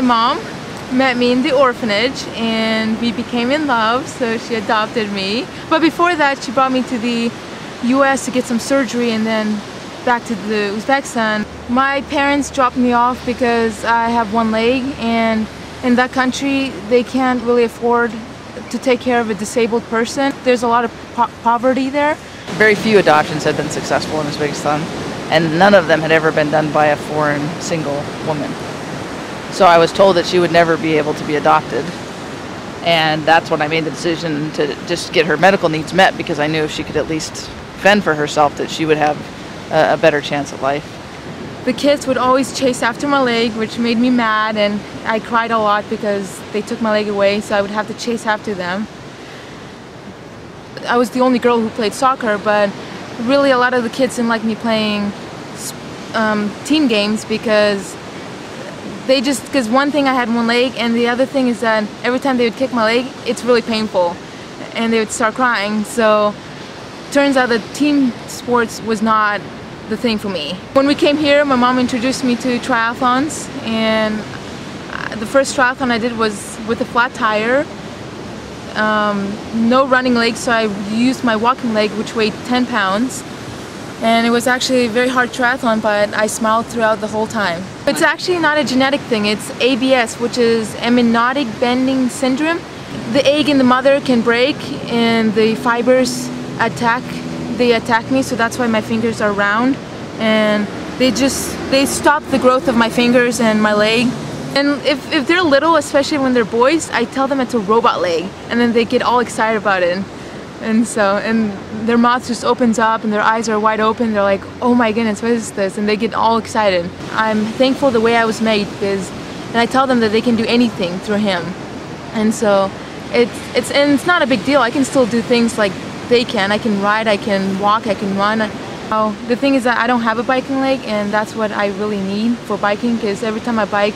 mom met me in the orphanage and we became in love, so she adopted me. But before that, she brought me to the US to get some surgery and then back to the Uzbekistan. My parents dropped me off because I have one leg, and in that country they can't really afford to take care of a disabled person. There's a lot of poverty there. Very few adoptions had been successful in Uzbekistan, and none of them had ever been done by a foreign single woman. So I was told that she would never be able to be adopted, and that's when I made the decision to just get her medical needs met, because I knew if she could at least fend for herself that she would have a better chance at life. The kids would always chase after my leg, which made me mad, and I cried a lot because they took my leg away, so I would have to chase after them. I was the only girl who played soccer, but really a lot of the kids didn't like me playing team games because one thing, I had one leg, and the other thing is that every time they would kick my leg, it's really painful, and they would start crying. So turns out that team sports was not the thing for me. When we came here, my mom introduced me to triathlons, and the first triathlon I did was with a flat tire, no running leg, so I used my walking leg, which weighed 10 pounds. And it was actually a very hard triathlon, but I smiled throughout the whole time. It's actually not a genetic thing, it's ABS, which is amniotic bending syndrome. The egg in the mother can break and the fibers attack me, so that's why my fingers are round. And they stop the growth of my fingers and my leg. And if they're little, especially when they're boys, I tell them it's a robot leg, and then they get all excited about it. And their mouth just opens up and their eyes are wide open. They're like, oh my goodness, what is this? And they get all excited. I'm thankful the way I was made, and I tell them that they can do anything through him. And so it's not a big deal. I can still do things like they can. I can ride, I can walk, I can run. The thing is that I don't have a biking leg, and that's what I really need for biking, because every time I bike,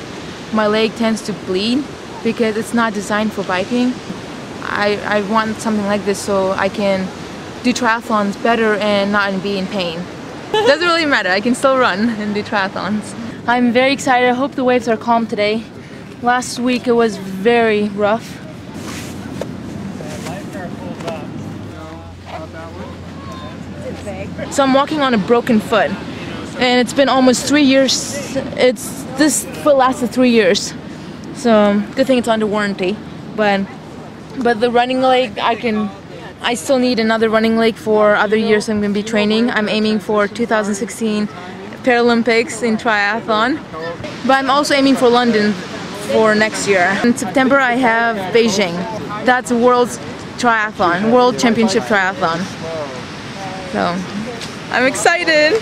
my leg tends to bleed because it's not designed for biking. I want something like this so I can do triathlons better and not be in pain. Doesn't really matter, I can still run and do triathlons. I'm very excited. I hope the waves are calm today. Last week it was very rough. So I'm walking on a broken foot, and it's been almost 3 years. This foot lasted 3 years, so good thing it's under warranty. But the running leg, I still need another running leg for other years I'm going to be training. I'm aiming for 2016 Paralympics in triathlon, but I'm also aiming for London for next year. In September I have Beijing. That's a world championship triathlon. So I'm excited.